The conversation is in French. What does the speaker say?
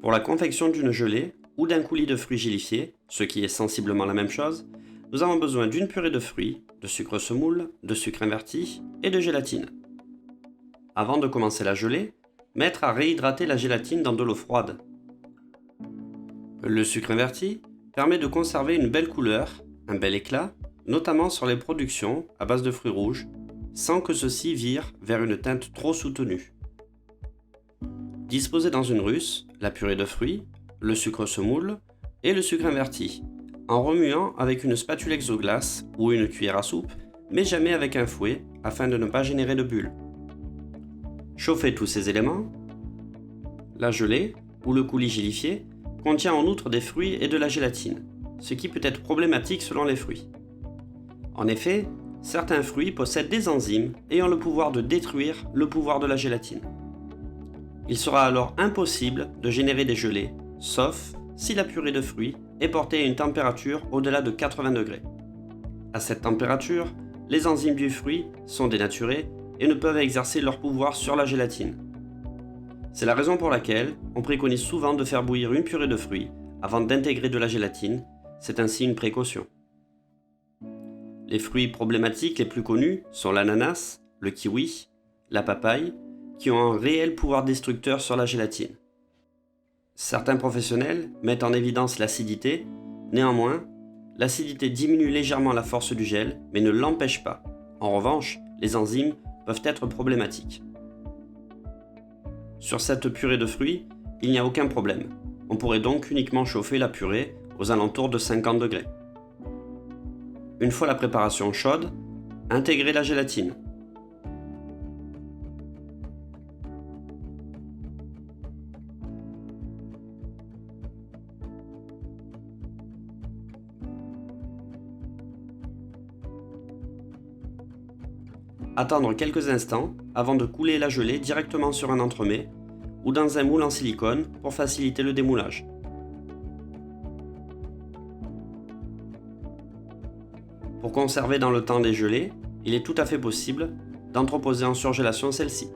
Pour la confection d'une gelée ou d'un coulis de fruits gélifiés, ce qui est sensiblement la même chose, nous avons besoin d'une purée de fruits, de sucre semoule, de sucre inverti et de gélatine. Avant de commencer la gelée, mettre à réhydrater la gélatine dans de l'eau froide. Le sucre inverti permet de conserver une belle couleur, un bel éclat, notamment sur les productions à base de fruits rouges, sans que ceux-ci virent vers une teinte trop soutenue. Disposez dans une russe la purée de fruits, le sucre semoule et le sucre inverti, en remuant avec une spatule exoglace ou une cuillère à soupe, mais jamais avec un fouet afin de ne pas générer de bulles. Chauffez tous ces éléments. La gelée, ou le coulis gélifié, contient en outre des fruits et de la gélatine, ce qui peut être problématique selon les fruits. En effet, certains fruits possèdent des enzymes ayant le pouvoir de détruire le pouvoir de la gélatine. Il sera alors impossible de générer des gelées, sauf si la purée de fruits est portée à une température au-delà de 80 degrés. À cette température, les enzymes du fruit sont dénaturées et ne peuvent exercer leur pouvoir sur la gélatine. C'est la raison pour laquelle on préconise souvent de faire bouillir une purée de fruits avant d'intégrer de la gélatine, c'est ainsi une précaution. Les fruits problématiques les plus connus sont l'ananas, le kiwi, la papaye, qui ont un réel pouvoir destructeur sur la gélatine. Certains professionnels mettent en évidence l'acidité, néanmoins, l'acidité diminue légèrement la force du gel, mais ne l'empêche pas. En revanche, les enzymes peuvent être problématiques. Sur cette purée de fruits, il n'y a aucun problème. On pourrait donc uniquement chauffer la purée aux alentours de 50 degrés. Une fois la préparation chaude, intégrez la gélatine. Attendre quelques instants avant de couler la gelée directement sur un entremets ou dans un moule en silicone pour faciliter le démoulage. Pour conserver dans le temps les gelées, il est tout à fait possible d'entreposer en surgélation celle-ci.